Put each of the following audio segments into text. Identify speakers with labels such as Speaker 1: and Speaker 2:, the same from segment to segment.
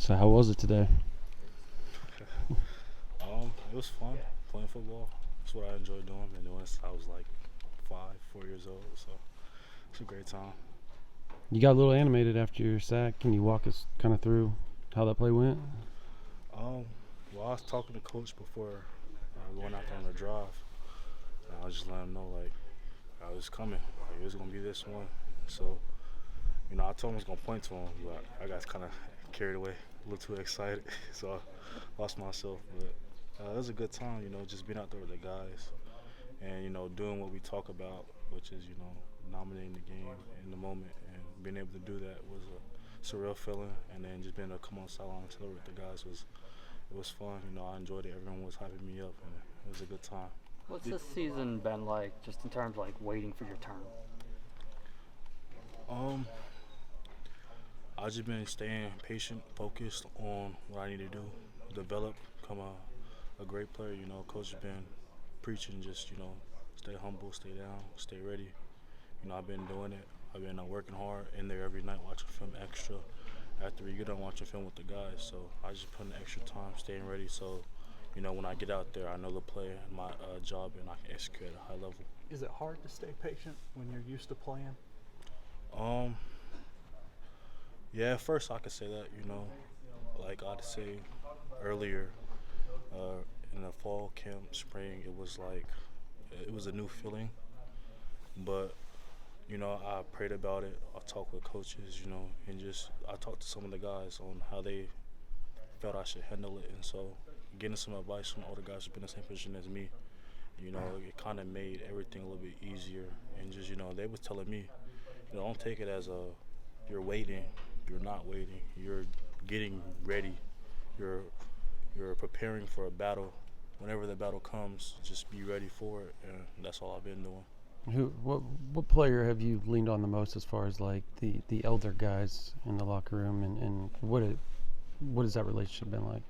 Speaker 1: So how was it today?
Speaker 2: It was fun playing football. It's what I enjoy doing. Been doing since I was like 4 years old. So it's a great time.
Speaker 1: You got a little animated after your sack. Can you walk us kind of through how that play went?
Speaker 2: Um, well, I was talking to coach before going out there on the drive. And I was just letting him know like I was coming. Like, it was gonna be this one. So I told him I was gonna point to him, but I got kind of carried away, a little too excited, so I lost myself. But it was a good time. Just being out there with the guys and doing what we talk about, which is dominating the game in the moment, and being able to do that was a surreal feeling. And then just being able to come on the sideline and celebrate with the guys was fun. I enjoyed it. Everyone was hyping me up, and it was a good time.
Speaker 3: What's this season been like, just in terms of like waiting for your turn?
Speaker 2: Um, I've just been staying patient, focused on what I need to do, develop, become a great player. Coach has been preaching just stay humble, stay down, stay ready. I've been doing it. I've been working hard in there every night, watching film extra. After you get done watching film with the guys, so I just put in extra time, staying ready. So, when I get out there, I know the play and my job, and I can execute at a high level.
Speaker 4: Is it hard to stay patient when you're used to playing?
Speaker 2: Um, yeah, at first I could say that. Like I'd say earlier uh, in the fall camp, spring, it was a new feeling, but I prayed about it. I talked with coaches, and just I talked to some of the guys on how they felt I should handle it, and so getting some advice from all the guys who've been in the same position as me, it kind of made everything a little bit easier. And just they was telling me, don't take it as you're waiting, you're not waiting, you're getting ready, you're preparing for a battle. Whenever the battle comes, just be ready for it, and that's all I've been doing.
Speaker 1: What player have you leaned on the most as far as like the elder guys in the locker room, and what has that relationship been like?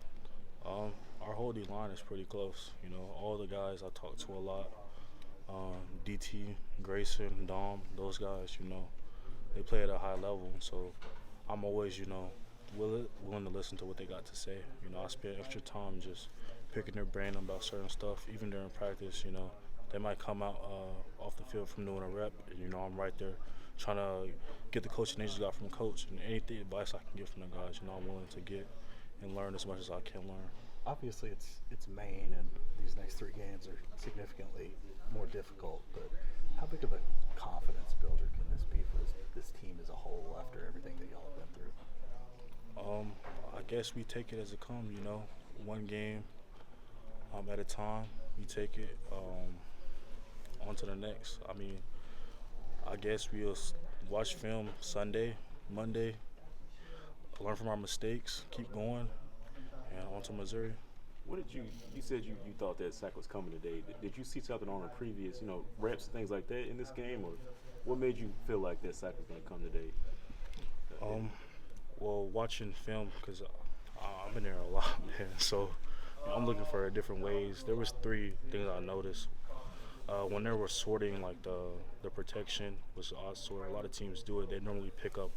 Speaker 2: Um, our whole D line is pretty close. All the guys I talk to a lot. DT, Grayson, Dom, those guys. They play at a high level, so I'm always willing to listen to what they got to say. I spend extra time just picking their brain about certain stuff, even during practice. They might come out off the field from doing a rep, and I'm right there trying to get the coaching they just got from coach, and anything advice I can get from the guys, I'm willing to get and learn as much as I can learn.
Speaker 4: Obviously, it's Maine, and these next three games are significantly more difficult. But how big of a confidence builder can this be for this team as a whole after everything that y'all have been through?
Speaker 2: I guess we take it as it comes. One game at a time. We take it on to the next. I mean, I guess we'll watch film Sunday, Monday, learn from our mistakes, keep going, and on to Missouri.
Speaker 5: What did you said you thought that sack was coming today. Did you see something on the previous, reps, things like that in this game, or what made you feel like that sack was going to come today?
Speaker 2: Um, well, watching film because I've been there a lot, man. So I'm looking for different ways. There was three things I noticed. When they were sorting like the protection was odd sort. A lot of teams do it. They normally pick up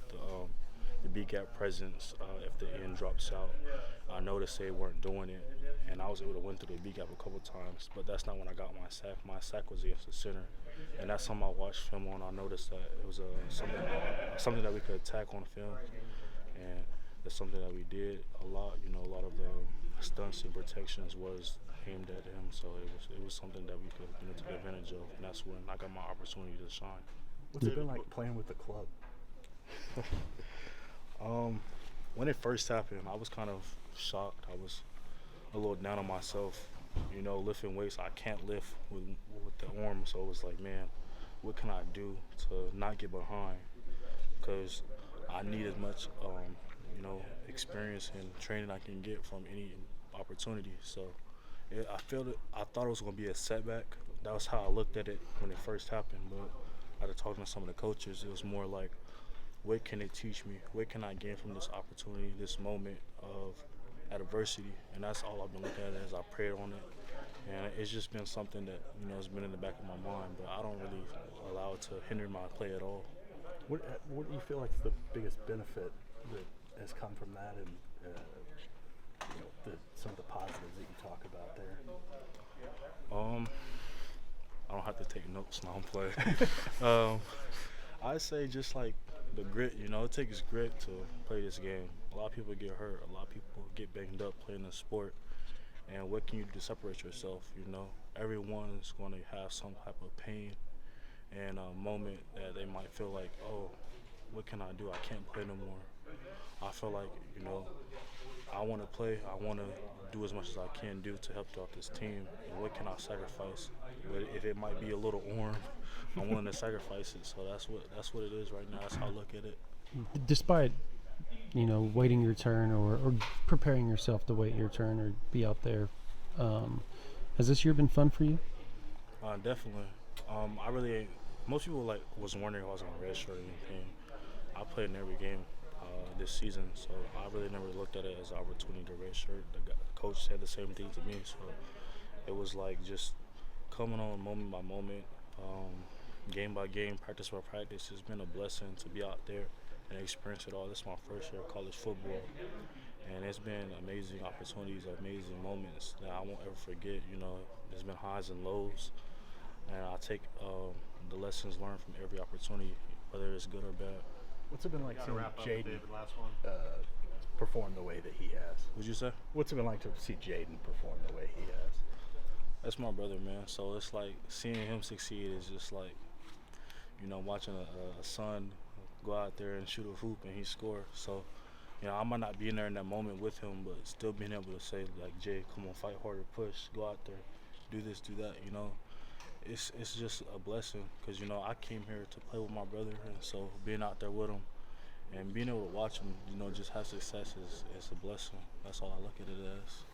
Speaker 2: the B gap presence if the end drops out. I noticed they weren't doing it, and I was able to win through the B gap a couple times. But that's not when I got my sack. My sack was against the center, and that's something I watched film on. I noticed that it was something that we could attack on film, and it's something that we did a lot. A lot of the stunts and protections was aimed at him, so it was something that we could take advantage of, and that's when I got my opportunity to shine.
Speaker 4: What's it been like playing with the club?
Speaker 2: When it first happened, I was kind of shocked. I was a little down on myself. Lifting weights, I can't lift with the arm, so it was like, man, what can I do to not get behind? Because I need as much, experience and training I can get from any opportunity. So I thought it was going to be a setback. That was how I looked at it when it first happened. But after talking to some of the coaches, it was more like, what can it teach me? What can I gain from this opportunity, this moment of adversity? And that's all I've been looking at as I prayed on it. And it's just been something that, has been in the back of my mind, but I don't really allow it to hinder my play at all.
Speaker 4: What do you feel like is the biggest benefit that has come from that, and some of the positives that you talk about there?
Speaker 2: I don't have to take notes now. I'm playing. I say just like the grit. It takes grit to play this game. A lot of people get hurt. A lot of people get banged up playing the sport. And what can you do to separate yourself? Everyone's going to have some type of pain and a moment that they might feel like, oh, what can I do? I can't play no more. I feel like, I want to play. I want to do as much as I can do to help out this team. And what can I sacrifice? If it might be a little arm, I'm willing to sacrifice it. So that's what it is right now. That's how I look at it.
Speaker 1: Despite waiting your turn or preparing yourself to wait your turn or be out there, has this year been fun for you?
Speaker 2: Definitely. I really ain't. Most people was wondering if I was on a red shirt or anything. I played in every game this season, so I really never looked at it as an opportunity to red shirt. The coach said the same thing to me, so it was like just coming on moment by moment, game by game, practice by practice. It's been a blessing to be out there and experience it all. This is my first year of college football, and it's been amazing opportunities, amazing moments that I won't ever forget. There's been highs and lows, and I take the lessons learned from every opportunity, whether it's good or bad.
Speaker 4: What's it been like seeing Jaden perform the way that he has?
Speaker 2: Would you say?
Speaker 4: What's it been like to see Jaden perform the way he has?
Speaker 2: That's my brother, man. So it's like seeing him succeed is just like, watching a son go out there and shoot a hoop and he score. So, I might not be in there in that moment with him, but still being able to say, like, Jay, come on, fight harder, push, go out there, do this, do that, It's just a blessing because, I came here to play with my brother, and so being out there with him and being able to watch him, just have success is a blessing. That's all I look at it as.